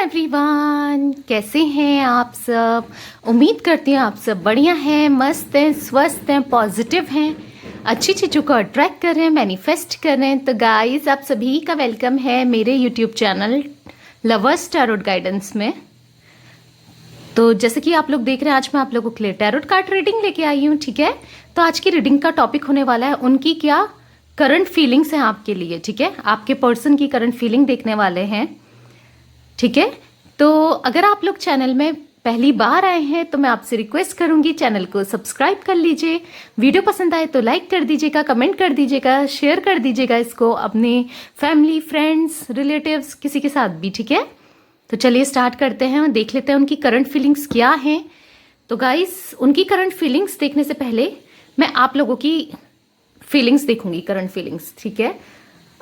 Everyone, कैसे हैं आप सब। उम्मीद करती हूँ आप सब बढ़िया हैं, मस्त हैं, स्वस्थ हैं, पॉजिटिव हैं, अच्छी चीज़ों को अट्रैक्ट कर रहे हैं, मैनिफेस्ट कर रहे हैं। तो गाइस, आप सभी का वेलकम है मेरे YouTube channel lovers tarot guidance में। तो जैसे कि आप लोग देख रहे हैं, आज मैं आप लोगों के लिए टैरोट कार्ड रीडिंग लेके आई हूँ। ठीक है, तो आज की रीडिंग का टॉपिक होने वाला है उनकी क्या करंट फीलिंग्स हैं आपके लिए। ठीक है, आपके पर्सन की करंट फीलिंग देखने वाले हैं। ठीक है, तो अगर आप लोग चैनल में पहली बार आए हैं तो मैं आपसे रिक्वेस्ट करूंगी चैनल को सब्सक्राइब कर लीजिए। वीडियो पसंद आए तो लाइक कर दीजिएगा, कमेंट कर दीजिएगा, शेयर कर दीजिएगा इसको अपने फैमिली, फ्रेंड्स, रिलेटिव्स, किसी के साथ भी। ठीक है, तो चलिए स्टार्ट करते हैं, देख लेते हैं उनकी करंट फीलिंग्स क्या हैं। तो गाइस, उनकी करंट फीलिंग्स देखने से पहले मैं आप लोगों की फीलिंग्स देखूंगी, करंट फीलिंग्स। ठीक है,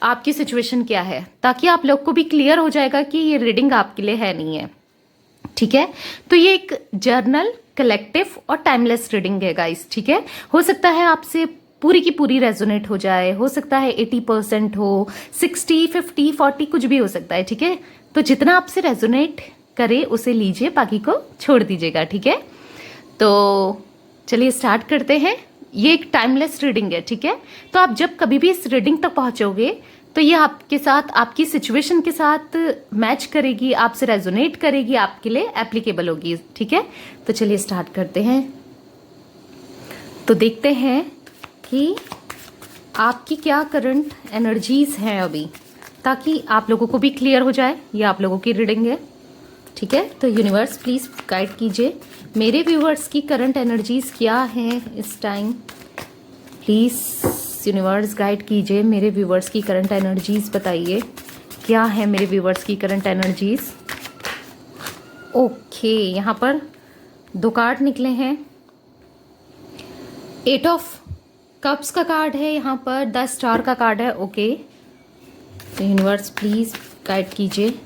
आपकी सिचुएशन क्या है, ताकि आप लोग को भी क्लियर हो जाएगा कि ये रीडिंग आपके लिए है नहीं है। ठीक है, तो ये एक जर्नल, कलेक्टिव और टाइमलेस रीडिंग है गाइस। ठीक है, हो सकता है आपसे पूरी की पूरी रेजोनेट हो जाए, हो सकता है 80% हो, 60, 50, 40 कुछ भी हो सकता है। ठीक है, तो जितना आपसे रेजोनेट करे उसे लीजिए, बाकी को छोड़ दीजिएगा। ठीक है, तो चलिए स्टार्ट करते हैं। ये एक टाइमलेस रीडिंग है। ठीक है, तो आप जब कभी भी इस रीडिंग तक पहुंचोगे तो ये आपके साथ, आपकी सिचुएशन के साथ मैच करेगी, आपसे रेजोनेट करेगी, आपके लिए एप्लीकेबल होगी। ठीक है, तो चलिए स्टार्ट करते हैं। तो देखते हैं कि आपकी क्या करंट एनर्जीज हैं अभी, ताकि आप लोगों को भी क्लियर हो जाए। ये आप लोगों की रीडिंग है। ठीक है, तो यूनिवर्स प्लीज गाइड कीजिए मेरे व्यूवर्स की करंट एनर्जीज क्या हैं इस टाइम। प्लीज यूनिवर्स गाइड कीजिए मेरे व्यूवर्स की करंट एनर्जीज, बताइए क्या है मेरे व्यूवर्स की करंट एनर्जीज। ओके, यहाँ पर 2 कार्ड निकले हैं। 8 ऑफ कप्स का कार्ड है, यहाँ पर 10 स्टार का कार्ड है। ओके, तो यूनिवर्स प्लीज गाइड कीजिए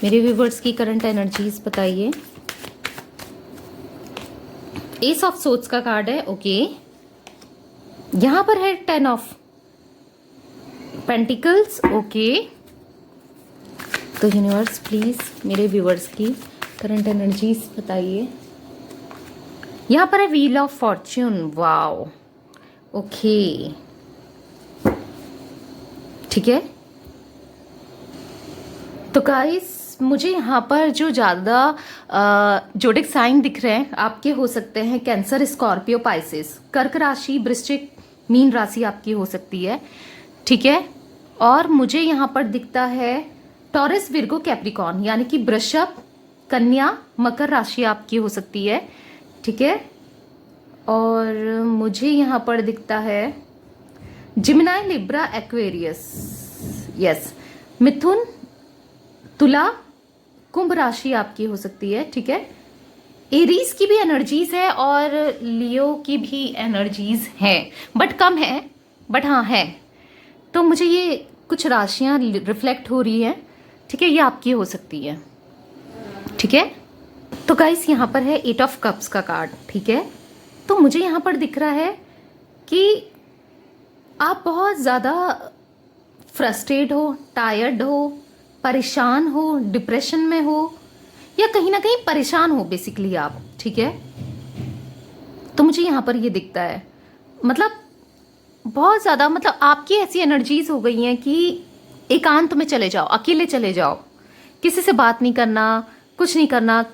मेरे व्यूवर्स की करंट एनर्जीज, बताइए। एस ऑफ सोर्ड्स का कार्ड है। ओके, यहां पर है 10 ऑफ पेंटिकल्स। ओके, तो यूनिवर्स प्लीज मेरे व्यूवर्स की करंट एनर्जीज बताइए। यहां पर है wheel of Fortune. Wow, okay, ठीक है। तो गाइस, मुझे यहाँ पर जो ज़्यादा जोडिक साइन दिख रहे हैं आपके हो सकते हैं कैंसर, स्कॉर्पियो, पाइसेस, कर्क राशि, वृश्चिक, मीन राशि आपकी हो सकती है। ठीक है, और मुझे यहाँ पर दिखता है टॉरस, विर्गो, कैप्रिकॉर्न, यानी कि वृषभ, कन्या, मकर राशि आपकी हो सकती है। ठीक है, और मुझे यहाँ पर दिखता है जिमिनाई, लिब्रा, एक्वेरियस, यस, मिथुन, तुला, कुंभ राशि आपकी हो सकती है। ठीक है, एरीज की भी एनर्जीज है और लियो की भी एनर्जीज है, बट कम है, बट हाँ है। तो मुझे ये कुछ राशियां रिफ्लेक्ट हो रही है। ठीक है, ये आपकी हो सकती है। ठीक है, तो गाइस, यहाँ पर है 8 ऑफ कप्स का कार्ड। ठीक है, तो मुझे यहाँ पर दिख रहा है कि आप बहुत ज़्यादा फ्रस्ट्रेट हो, टायर्ड हो, परेशान हो, डिप्रेशन में हो, या कहीं ना कहीं परेशान हो बेसिकली आप। ठीक है, तो मुझे यहाँ पर ये दिखता है, मतलब बहुत ज़्यादा, मतलब आपकी ऐसी एनर्जीज हो गई हैं कि एकांत में चले जाओ, अकेले चले जाओ, किसी से बात नहीं करना, कुछ नहीं करना,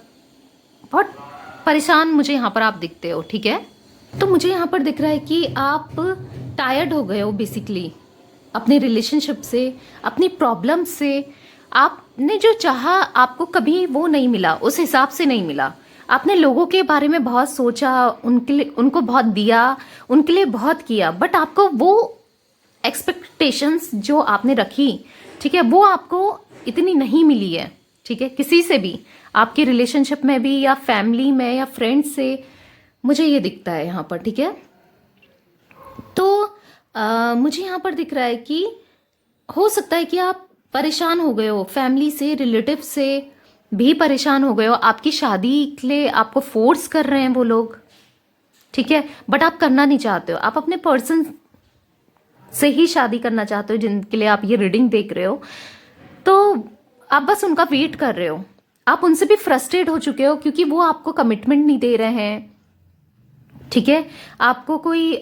बहुत परेशान मुझे यहाँ पर आप दिखते हो। ठीक है, तो मुझे यहाँ पर दिख रहा है कि आप टायर्ड हो गए हो बेसिकली अपने रिलेशनशिप से, अपनी प्रॉब्लम से। आपने जो चाहा आपको कभी वो नहीं मिला, उस हिसाब से नहीं मिला। आपने लोगों के बारे में बहुत सोचा, उनके लिए, उनको बहुत दिया, उनके लिए बहुत किया, बट आपको वो एक्सपेक्टेशंस जो आपने रखी, ठीक है, वो आपको इतनी नहीं मिली है। ठीक है, किसी से भी, आपके रिलेशनशिप में भी, या फैमिली में, या फ्रेंड्स से, मुझे ये दिखता है यहाँ पर। ठीक है, तो मुझे यहाँ पर दिख रहा है कि हो सकता है कि आप परेशान हो गए हो, फैमिली से, रिलेटिव से भी परेशान हो गए हो, आपकी शादी के लिए आपको फोर्स कर रहे हैं वो लोग। ठीक है, बट आप करना नहीं चाहते हो, आप अपने पर्सन से ही शादी करना चाहते हो जिनके लिए आप ये रीडिंग देख रहे हो। तो आप बस उनका वेट कर रहे हो, आप उनसे भी फ्रस्ट्रेट हो चुके हो क्योंकि वो आपको कमिटमेंट नहीं दे रहे हैं, ठीक है, आपको कोई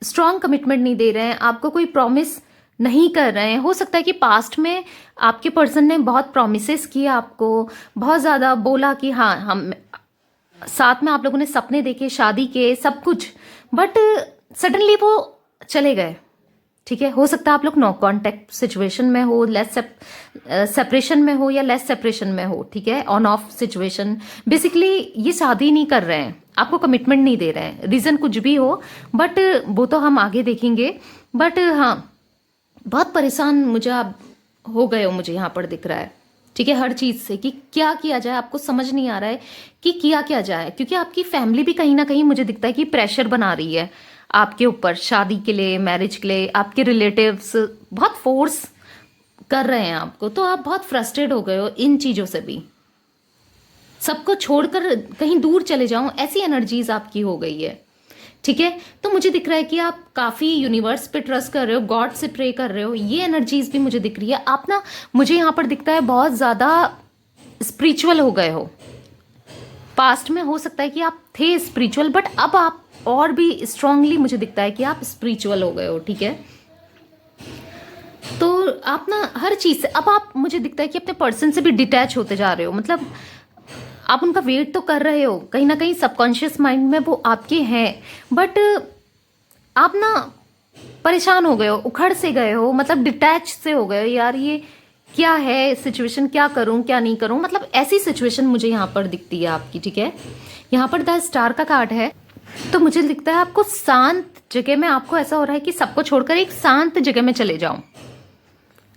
स्ट्रॉन्ग कमिटमेंट नहीं दे रहे हैं, आपको कोई प्रॉमिस नहीं कर रहे हैं। हो सकता है कि पास्ट में आपके पर्सन ने बहुत प्रॉमिसेस किए आपको, बहुत ज़्यादा बोला कि हाँ हम साथ में, आप लोगों ने सपने देखे, शादी के, सब कुछ, बट सडनली वो चले गए, ठीक है। हो सकता है आप लोग नो कांटेक्ट सिचुएशन में हो, लेस सेपरेशन में हो या लेस सेपरेशन में हो, ठीक है, ऑन ऑफ सिचुएशन। बेसिकली ये शादी नहीं कर रहे हैं, आपको कमिटमेंट नहीं दे रहे हैं, रीज़न कुछ भी हो, बट वो तो हम आगे देखेंगे। बट हाँ, बहुत परेशान मुझे आप हो गए हो, मुझे यहाँ पर दिख रहा है, ठीक है, हर चीज़ से कि क्या किया जाए, आपको समझ नहीं आ रहा है कि किया क्या जाए, क्योंकि आपकी फैमिली भी कहीं ना कहीं मुझे दिखता है कि प्रेशर बना रही है आपके ऊपर शादी के लिए, मैरिज के लिए। आपके रिलेटिव्स बहुत फोर्स कर रहे हैं आपको, तो आप बहुत फ्रस्ट्रेट हो गए हो इन चीज़ों से भी। सबको छोड़कर कहीं दूर चले जाऊं, ऐसी एनर्जीज आपकी हो गई है, ठीक है। तो मुझे दिख रहा है कि आप काफ़ी यूनिवर्स पे ट्रस्ट कर रहे हो, गॉड से प्रे कर रहे हो, ये एनर्जीज भी मुझे दिख रही है। आप ना, मुझे यहाँ पर दिखता है बहुत ज़्यादा स्पिरिचुअल हो गए हो। पास्ट में हो सकता है कि आप थे स्पिरिचुअल, बट अब आप और भी स्ट्रांगली मुझे दिखता है कि आप स्पिरिचुअल हो गए हो, ठीक है। तो आप ना हर चीज़ से अब आप, मुझे दिखता है कि अपने पर्सन से भी डिटैच होते जा रहे हो, मतलब आप उनका वेट तो कर रहे हो, कहीं ना कहीं सबकॉन्शियस माइंड में वो आपके हैं, बट आप ना परेशान हो गए हो, उखड़ से गए हो, मतलब डिटैच से हो गए हो, यार ये क्या है सिचुएशन, क्या करूं क्या नहीं करूं, मतलब ऐसी सिचुएशन मुझे यहाँ पर दिखती है आपकी, ठीक है। यहाँ पर द स्टार का कार्ड है, तो मुझे दिखता है आपको शांत जगह में, आपको ऐसा हो रहा है कि सबको छोड़कर एक शांत जगह में चले जाओ,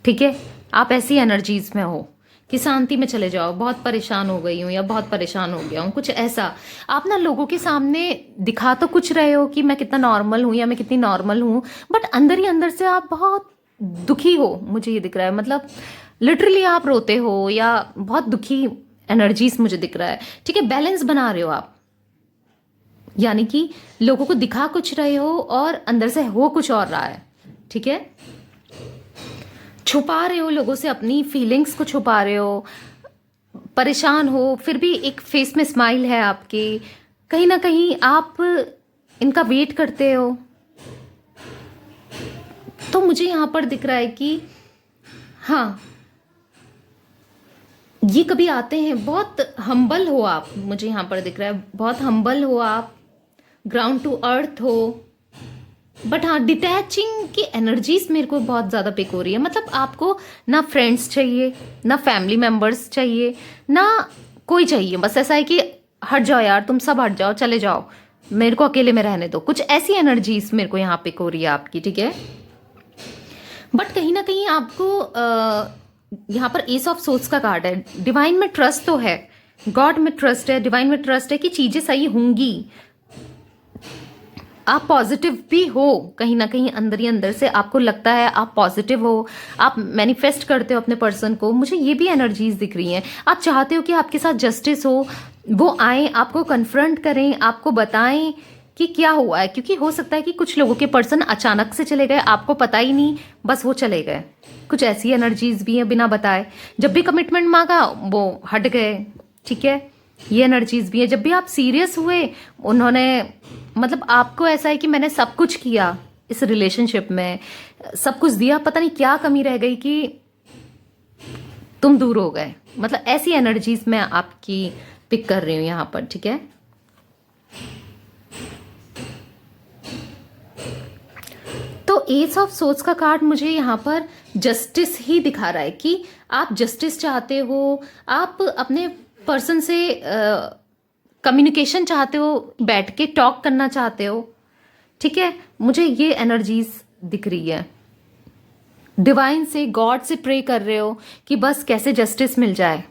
ठीक है। आप ऐसी एनर्जीज में हो कि शांति में चले जाओ, बहुत परेशान हो गई हूँ या बहुत परेशान हो गया हूँ, कुछ ऐसा। आप ना लोगों के सामने दिखा तो कुछ रहे हो कि मैं कितना नॉर्मल हूँ या मैं कितनी नॉर्मल हूँ, बट अंदर ही अंदर से आप बहुत दुखी हो, मुझे ये दिख रहा है, मतलब लिटरली आप रोते हो या बहुत दुखी एनर्जीज मुझे दिख रहा है, ठीक है। बैलेंस बना रहे हो आप, यानी कि लोगों को दिखा कुछ रहे हो और अंदर से हो कुछ और रहा है, ठीक है। छुपा रहे हो लोगों से, अपनी फीलिंग्स को छुपा रहे हो, परेशान हो, फिर भी एक फेस में स्माइल है आपकी, कहीं ना कहीं आप इनका वेट करते हो। तो मुझे यहाँ पर दिख रहा है कि हाँ, ये कभी आते हैं, बहुत हम्बल हो आप, मुझे यहाँ पर दिख रहा है बहुत हम्बल हो आप, ग्राउंड टू अर्थ हो, बट हाँ डिटैचिंग की एनर्जीज मेरे को बहुत ज़्यादा पिक हो रही है। मतलब आपको ना फ्रेंड्स चाहिए, ना फैमिली मेम्बर्स चाहिए, ना कोई चाहिए, बस ऐसा है कि हट जाओ यार, तुम सब हट जाओ, चले जाओ, मेरे को अकेले में रहने दो, कुछ ऐसी एनर्जीज मेरे को यहाँ पिक हो रही है आपकी, ठीक है। बट कहीं ना कहीं आपको यहाँ पर एस ऑफ सोर्स का कार्ड है, डिवाइन में ट्रस्ट तो है, गॉड में ट्रस्ट है, डिवाइन में ट्रस्ट है कि चीज़ें सही होंगी, आप पॉजिटिव भी हो, कहीं ना कहीं अंदर ही अंदर से आपको लगता है आप पॉजिटिव हो, आप मैनिफेस्ट करते हो अपने पर्सन को, मुझे ये भी एनर्जीज दिख रही हैं। आप चाहते हो कि आपके साथ जस्टिस हो, वो आए, आपको कन्फ्रंट करें, आपको बताएं कि क्या हुआ है, क्योंकि हो सकता है कि कुछ लोगों के पर्सन अचानक से चले गए, आपको पता ही नहीं, बस वो चले गए। कुछ ऐसी एनर्जीज भी हैं बिना बताए, जब भी कमिटमेंट मांगा वो हट गए, ठीक है। ये एनर्जीज भी है, जब भी आप सीरियस हुए उन्होंने, मतलब आपको ऐसा है कि मैंने सब कुछ किया इस रिलेशनशिप में, सब कुछ दिया, पता नहीं क्या कमी रह गई कि तुम दूर हो गए, मतलब ऐसी एनर्जीज मैं आपकी पिक कर रही हूँ यहाँ पर, ठीक है। तो एस ऑफ सोर्स का कार्ड मुझे यहाँ पर जस्टिस ही दिखा रहा है कि आप जस्टिस चाहते हो, आप अपने पर्सन से कम्युनिकेशन चाहते हो, बैठ के टॉक करना चाहते हो, ठीक है। मुझे ये एनर्जीज दिख रही है, डिवाइन से, गॉड से प्रे कर रहे हो कि बस कैसे जस्टिस मिल जाए,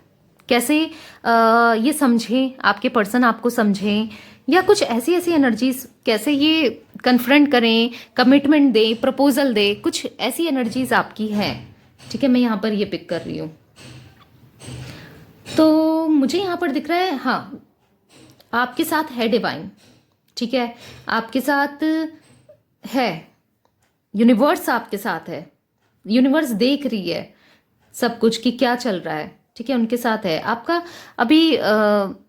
कैसे ये समझें, आपके पर्सन आपको समझें, या कुछ ऐसी ऐसी एनर्जीज, कैसे ये कन्फ्रंट करें, कमिटमेंट दे, प्रपोजल दे, कुछ ऐसी एनर्जीज आपकी हैं, ठीक है। मैं यहाँ पर ये पिक कर रही हूँ। तो मुझे यहाँ पर दिख रहा है हाँ, आपके साथ है डिवाइन, ठीक है, आपके साथ है यूनिवर्स, आपके साथ है, यूनिवर्स देख रही है सब कुछ कि क्या चल रहा है, ठीक है, उनके साथ है आपका। अभी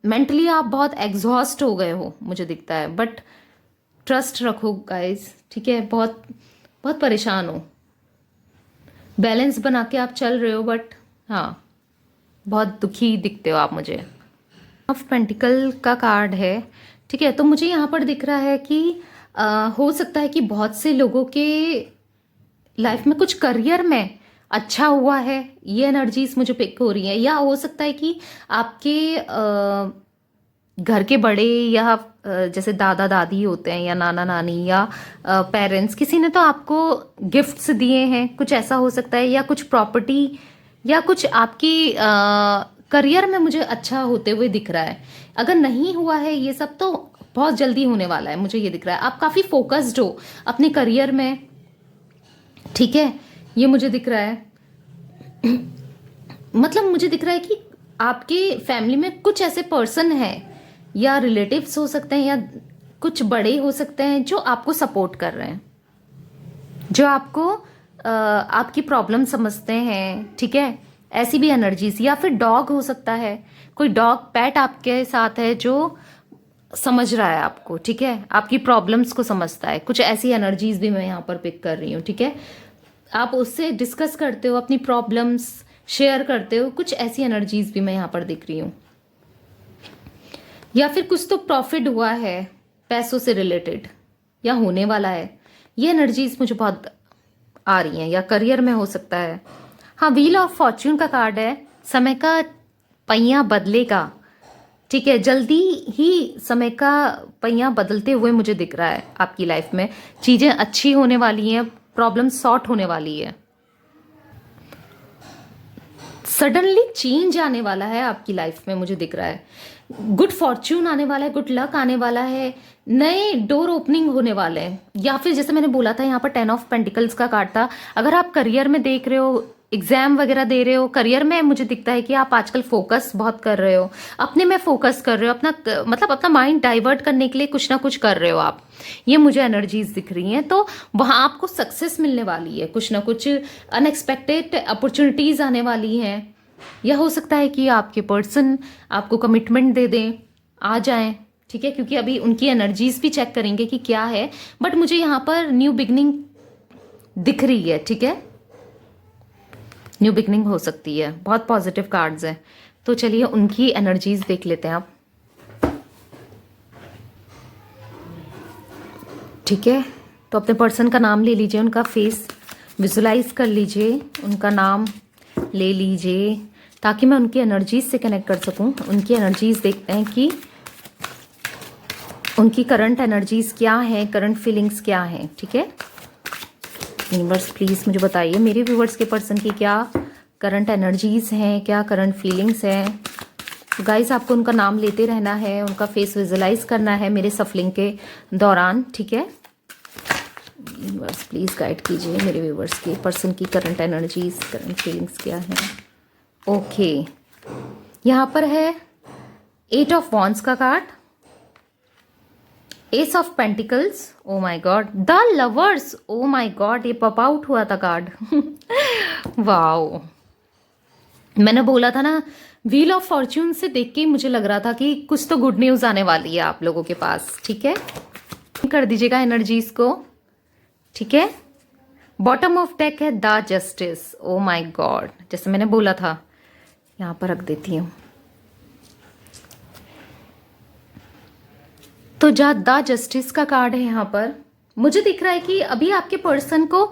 मेंटली आप बहुत एग्जॉस्ट हो गए हो मुझे दिखता है, बट ट्रस्ट रखो गाइस, ठीक है। बहुत बहुत परेशान हो, बैलेंस बना के आप चल रहे हो, बट हाँ बहुत दुखी दिखते हो आप मुझे। ऑफ पेंटिकल का कार्ड है, ठीक है। तो मुझे यहाँ पर दिख रहा है कि हो सकता है कि बहुत से लोगों के लाइफ में कुछ करियर में अच्छा हुआ है, ये एनर्जीज मुझे पिक हो रही है। या हो सकता है कि आपके घर के बड़े या जैसे दादा दादी होते हैं या नाना नानी या पेरेंट्स, किसी ने तो आपको गिफ्ट्स दिए हैं, कुछ ऐसा हो सकता है। या कुछ प्रॉपर्टी या कुछ आपकी करियर में मुझे अच्छा होते हुए दिख रहा है। अगर नहीं हुआ है ये सब तो बहुत जल्दी होने वाला है, मुझे ये दिख रहा है। आप काफ़ी फोकस्ड हो अपने करियर में, ठीक है, ये मुझे दिख रहा है। मतलब मुझे दिख रहा है कि आपके फैमिली में कुछ ऐसे पर्सन हैं या रिलेटिव्स हो सकते हैं या कुछ बड़े हो सकते हैं जो आपको सपोर्ट कर रहे हैं, जो आपको आपकी प्रॉब्लम समझते हैं, ठीक है। ऐसी भी एनर्जीज, या फिर डॉग हो सकता है, कोई डॉग पेट आपके साथ है जो समझ रहा है आपको, ठीक है, आपकी प्रॉब्लम्स को समझता है। कुछ ऐसी एनर्जीज भी मैं यहाँ पर पिक कर रही हूँ, ठीक है। आप उससे डिस्कस करते हो, अपनी प्रॉब्लम्स शेयर करते हो, कुछ ऐसी एनर्जीज भी मैं यहाँ पर दिख रही हूँ। या फिर कुछ तो प्रॉफिट हुआ है पैसों से रिलेटेड या होने वाला है, ये एनर्जीज मुझे बहुत आ रही हैं। या करियर में हो सकता है। हाँ, व्हील ऑफ फॉर्च्यून का कार्ड है, समय का पहिया बदलेगा, ठीक है। जल्दी ही समय का पहिया बदलते हुए मुझे दिख रहा है आपकी लाइफ में। चीज़ें अच्छी होने वाली हैं, प्रॉब्लम सॉर्ट होने वाली है, सडनली चेंज आने वाला है आपकी लाइफ में मुझे दिख रहा है। गुड फॉर्च्यून आने वाला है, गुड लक आने वाला है, नए डोर ओपनिंग होने वाले हैं। या फिर जैसे मैंने बोला था यहाँ पर 10 ऑफ पेंटिकल्स का कार्ड था। अगर आप करियर में देख रहे हो, एग्जाम वगैरह दे रहे हो, करियर में मुझे दिखता है कि आप आजकल फोकस बहुत कर रहे हो, अपने में फोकस कर रहे हो, अपना मतलब अपना माइंड डाइवर्ट करने के लिए कुछ ना कुछ कर रहे हो आप, ये मुझे एनर्जीज दिख रही हैं। तो वहाँ आपको सक्सेस मिलने वाली है, कुछ ना कुछ अनएक्सपेक्टेड अपॉर्चुनिटीज आने वाली हैं। या हो सकता है कि आपके पर्सन आपको कमिटमेंट दे दें, आ जाएं, ठीक है, क्योंकि अभी उनकी एनर्जीज भी चेक करेंगे कि क्या है। बट मुझे यहाँ पर न्यू बिगनिंग दिख रही है, ठीक है, न्यू बिगनिंग हो सकती है। बहुत पॉजिटिव कार्ड्स हैं, तो चलिए उनकी एनर्जीज देख लेते हैं आप, ठीक है। तो अपने पर्सन का नाम ले लीजिए, उनका फेस विजुलाइज कर लीजिए, उनका नाम ले लीजिए ताकि मैं उनकी एनर्जीज से कनेक्ट कर सकूं। उनकी एनर्जीज देखते हैं कि उनकी करंट एनर्जीज क्या है, करंट फीलिंग्स क्या है, ठीक है। यूनिवर्स प्लीज मुझे बताइए मेरे व्यूवर्स के पर्सन की क्या करंट एनर्जीज हैं, क्या करंट फीलिंग्स हैं। तो गाइस आपको उनका नाम लेते रहना है, उनका फेस विजुलाइज करना है मेरे सफलिंग के दौरान, ठीक है। यूनिवर्स प्लीज गाइड कीजिए मेरे व्यूवर्स के पर्सन की करंट एनर्जीज, करंट फीलिंग्स क्या है। ओके, यहाँ पर है 8 ऑफ वॉन्ड्स का card, S of pentacles, oh my God, the lovers, oh my God, ये पॉप आउट हुआ था कार्ड। वाओ, मैंने बोला था ना, व्हील ऑफ फॉर्च्यून से देख के मुझे लग रहा था कि कुछ तो गुड न्यूज आने वाली है आप लोगों के पास, ठीक है। कर दीजिएगा एनर्जीज को, ठीक है। बॉटम ऑफ डेक है the justice, oh my God, जैसे मैंने बोला था, यहां पर रख देती हूं। तो द जस्टिस का कार्ड है यहाँ पर। मुझे दिख रहा है कि अभी आपके पर्सन को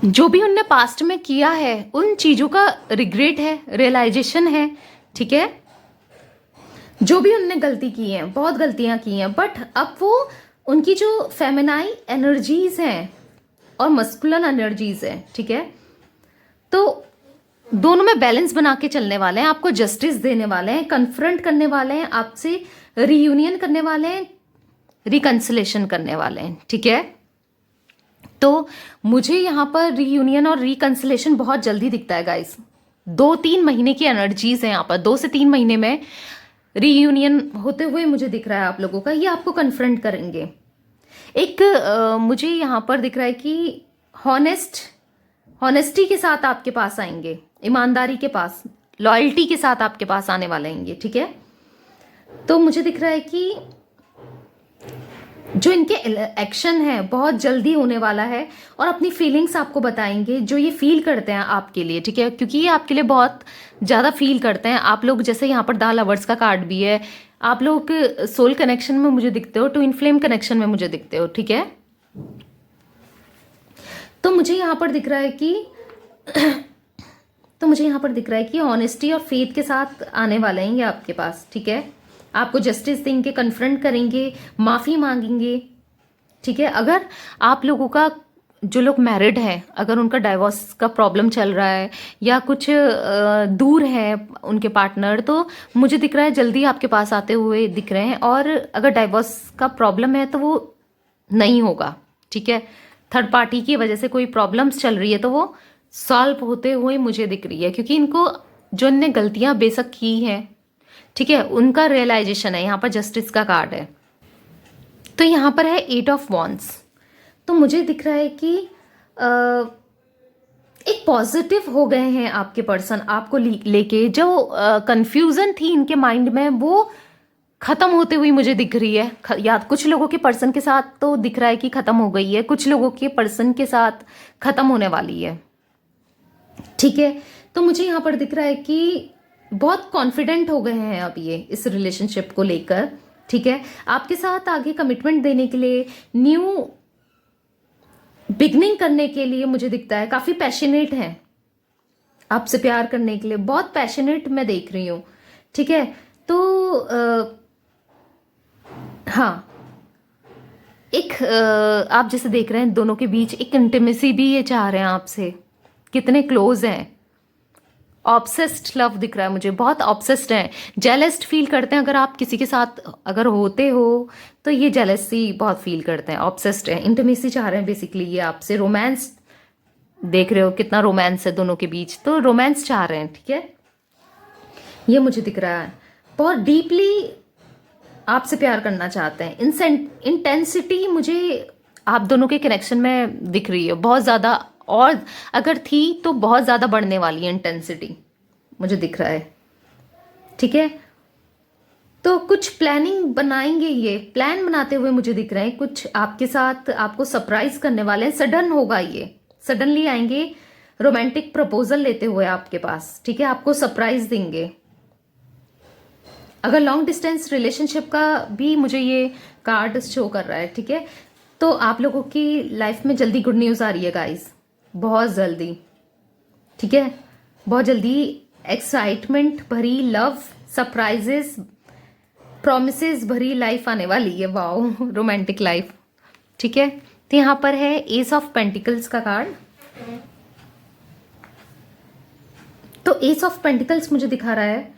जो भी उनने पास्ट में किया है उन चीजों का रिग्रेट है, रियलाइजेशन है, ठीक है। जो भी उनने गलती की है, बहुत गलतियां की हैं, बट अब वो उनकी जो फेमिनाइन एनर्जीज हैं और मस्कुलिन एनर्जीज है, ठीक है, तो दोनों में बैलेंस बना के चलने वाले हैं, आपको जस्टिस देने वाले हैं, कन्फ्रंट करने वाले हैं, आपसे रीयूनियन करने वाले हैं, रिकंसिलेशन करने वाले हैं, ठीक है। तो मुझे यहाँ पर रीयूनियन और रिकंसिलेशन बहुत जल्दी दिखता है गाइस। 2-3 महीने की एनर्जीज है यहाँ पर, 2 से 3 महीने में रीयूनियन होते हुए मुझे दिख रहा है आप लोगों का। ये आपको कन्फ्रंट करेंगे। एक मुझे यहाँ पर दिख रहा है कि हॉनेस्टी के साथ आपके पास आएंगे, ईमानदारी के पास, लॉयल्टी के साथ आपके पास आने वाले हैं ये, ठीक है। तो मुझे दिख रहा है कि जो इनके एक्शन है बहुत जल्दी होने वाला है और अपनी फीलिंग्स आपको बताएंगे जो ये फील करते हैं आपके लिए, ठीक है, क्योंकि ये आपके लिए बहुत ज़्यादा फील करते हैं आप लोग। जैसे यहाँ पर द लवर्स का कार्ड भी है, आप लोग सोल कनेक्शन में मुझे दिखते हो, ट्विन फ्लेम कनेक्शन में मुझे दिखते हो, ठीक है। तो मुझे यहाँ पर दिख रहा है कि ऑनेस्टी और फेथ के साथ आने वाले हैं ये आपके पास, ठीक है। आपको जस्टिस देंगे, कन्फ्रंट करेंगे, माफ़ी मांगेंगे, ठीक है। अगर आप लोगों का, जो लोग मैरिड हैं, अगर उनका डाइवोर्स का प्रॉब्लम चल रहा है या कुछ दूर है उनके पार्टनर, तो मुझे दिख रहा है जल्दी आपके पास आते हुए दिख रहे हैं। और अगर डाइवोर्स का प्रॉब्लम है तो वो नहीं होगा, ठीक है। थर्ड पार्टी की वजह से कोई प्रॉब्लम्स चल रही है तो वो सॉल्व होते हुए मुझे दिख रही है, क्योंकि इनको जो इनने गलतियां बेशक की हैं, ठीक है, उनका रियलाइजेशन है। यहाँ पर जस्टिस का कार्ड है। तो यहाँ पर है 8 ऑफ वॉन्ड्स। तो मुझे दिख रहा है कि एक पॉजिटिव हो गए हैं आपके पर्सन आपको लेके। जो कंफ्यूजन थी इनके माइंड में वो खत्म होते हुई मुझे दिख रही है। या कुछ लोगों के पर्सन के साथ तो दिख रहा है कि खत्म हो गई है, कुछ लोगों के पर्सन के साथ खत्म होने वाली है, ठीक है। तो मुझे यहाँ पर दिख रहा है कि बहुत कॉन्फिडेंट हो गए हैं अब ये इस रिलेशनशिप को लेकर, ठीक है। आपके साथ आगे कमिटमेंट देने के लिए, न्यू बिगनिंग करने के लिए मुझे दिखता है। काफी पैशनेट है आपसे प्यार करने के लिए, बहुत पैशनेट मैं देख रही हूँ, ठीक है। तो हाँ, एक आप जैसे देख रहे हैं दोनों के बीच एक इंटीमेसी भी ये चाह रहे हैं आपसे, कितने क्लोज हैं। ऑब्सेस्ड लव दिख रहा है मुझे, बहुत ऑब्सेस्ड हैं, जेलस्ट फील करते हैं। अगर आप किसी के साथ अगर होते हो तो ये जेलसी बहुत फील करते हैं, ऑब्सेस्ड हैं, इंटीमेसी चाह रहे हैं बेसिकली ये आपसे। रोमांस देख रहे हो कितना रोमांस है दोनों के बीच, तो रोमांस चाह रहे हैं, ठीक है। ये मुझे दिख रहा है बहुत डीपली आपसे प्यार करना चाहते हैं। इंटेंसिटी मुझे आप दोनों के कनेक्शन में दिख रही है बहुत ज़्यादा, और अगर थी तो बहुत ज़्यादा बढ़ने वाली है इंटेंसिटी, मुझे दिख रहा है, ठीक है। तो कुछ प्लानिंग बनाएंगे, ये प्लान बनाते हुए मुझे दिख रहे हैं। कुछ आपके साथ आपको सरप्राइज करने वाले हैं, सडन होगा ये, सडनली आएंगे रोमांटिक प्रपोजल लेते हुए आपके पास, ठीक है। आपको सरप्राइज देंगे। अगर लॉन्ग डिस्टेंस रिलेशनशिप का भी मुझे ये कार्ड शो कर रहा है, ठीक है। तो आप लोगों की लाइफ में जल्दी गुड न्यूज़ आ रही है गाइस, बहुत जल्दी, ठीक है, बहुत जल्दी। एक्साइटमेंट भरी लव, सरप्राइजेस, प्रॉमिसेस भरी लाइफ आने वाली है, वाओ, रोमांटिक लाइफ, ठीक है। तो यहाँ पर है एस ऑफ पेंटिकल्स का कार्ड। तो एस ऑफ पेंटिकल्स मुझे दिखा रहा है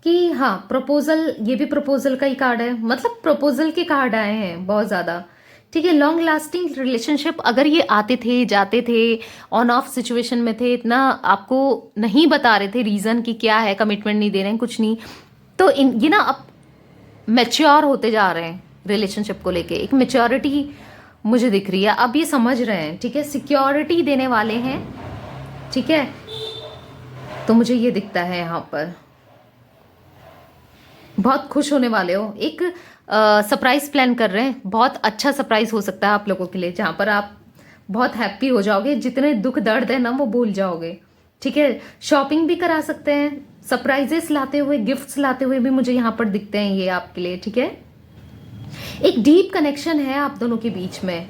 कि हाँ, प्रपोजल, ये भी प्रपोजल का ही कार्ड है, मतलब प्रपोजल के कार्ड आए हैं बहुत ज़्यादा, ठीक है। लॉन्ग लास्टिंग रिलेशनशिप, अगर ये आते थे जाते थे, ऑन ऑफ सिचुएशन में थे, इतना आपको नहीं बता रहे थे रीज़न कि क्या है, कमिटमेंट नहीं दे रहे हैं, कुछ नहीं, तो ये ना अब मैच्योर होते जा रहे हैं रिलेशनशिप को लेके। एक मैच्योरिटी मुझे दिख रही है, अब ये समझ रहे हैं, ठीक है, सिक्योरिटी देने वाले हैं, ठीक है। तो मुझे ये दिखता है यहाँ पर बहुत खुश होने वाले हो। एक सरप्राइज प्लान कर रहे हैं, बहुत अच्छा सरप्राइज हो सकता है आप लोगों के लिए, जहाँ पर आप बहुत हैप्पी हो जाओगे, जितने दुख दर्द है ना वो भूल जाओगे, ठीक है। शॉपिंग भी करा सकते हैं, सरप्राइजेस लाते हुए, गिफ्ट्स लाते हुए भी मुझे यहाँ पर दिखते हैं ये आपके लिए, ठीक है। एक डीप कनेक्शन है आप दोनों के बीच में,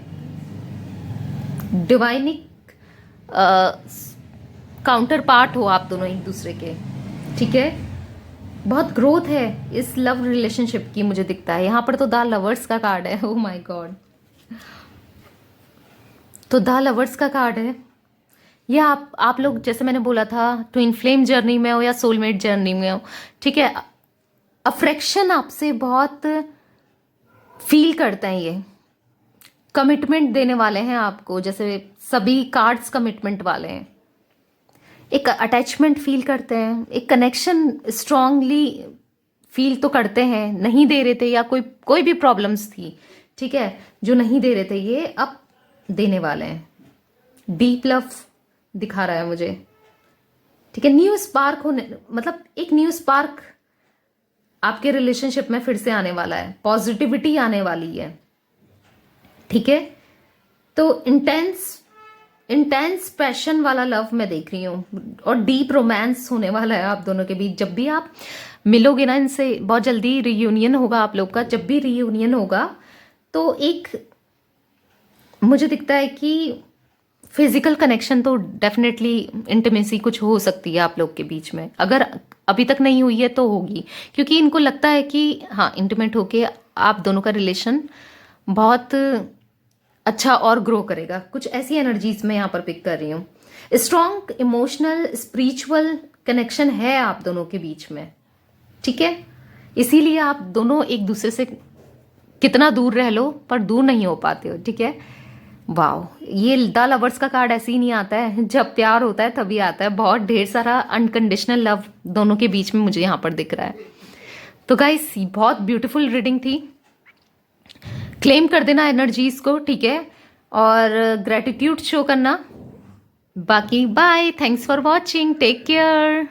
डिवाइनिक काउंटर पार्ट हो आप दोनों एक दूसरे के, ठीक है। बहुत ग्रोथ है इस लव रिलेशनशिप की मुझे दिखता है। यहाँ पर तो द लवर्स का कार्ड है, ओह माय गॉड, तो द लवर्स का कार्ड है। ये आप लोग, जैसे मैंने बोला था, ट्विन फ्लेम जर्नी में हो या सोलमेट जर्नी में हो, ठीक है, अफ्रेक्शन आपसे बहुत फील करते हैं ये, कमिटमेंट देने वाले हैं आपको, जैसे सभी कार्ड्स कमिटमेंट वाले हैं, एक अटैचमेंट फील करते हैं, एक कनेक्शन स्ट्रांगली फील तो करते हैं। नहीं दे रहे थे या कोई भी प्रॉब्लम्स थी, ठीक है, जो नहीं दे रहे थे, ये अब देने वाले हैं। डीप लव दिखा रहा है मुझे, ठीक है, न्यू स्पार्क होने, मतलब एक न्यू स्पार्क आपके रिलेशनशिप में फिर से आने वाला है, पॉजिटिविटी आने वाली है। ठीक है, तो इंटेंस पैशन वाला लव मैं देख रही हूँ, और डीप रोमांस होने वाला है आप दोनों के बीच। जब भी आप मिलोगे ना इनसे, बहुत जल्दी रियूनियन होगा आप लोग का। जब भी रियूनियन होगा तो एक मुझे दिखता है कि फिजिकल कनेक्शन तो डेफिनेटली, इंटीमेसी कुछ हो सकती है आप लोग के बीच में। अगर अभी तक नहीं हुई है तो होगी, क्योंकि इनको लगता है कि हाँ, इंटीमेट होके आप दोनों का रिलेशन बहुत अच्छा और ग्रो करेगा। कुछ ऐसी एनर्जीज मैं यहाँ पर पिक कर रही हूँ। स्ट्रॉन्ग इमोशनल स्पिरिचुअल कनेक्शन है आप दोनों के बीच में। ठीक है, इसीलिए आप दोनों एक दूसरे से कितना दूर रह लो पर दूर नहीं हो पाते हो। ठीक है, वाओ, ये द लवर्स का कार्ड ऐसे ही नहीं आता है, जब प्यार होता है तभी आता है। बहुत ढेर सारा अनकंडीशनल लव दोनों के बीच में मुझे यहाँ पर दिख रहा है। तो गाइस, बहुत ब्यूटीफुल रीडिंग थी। क्लेम कर देना एनर्जीज को, ठीक है, और ग्रेटिट्यूड शो करना। बाकी bye, thanks for watching, take care.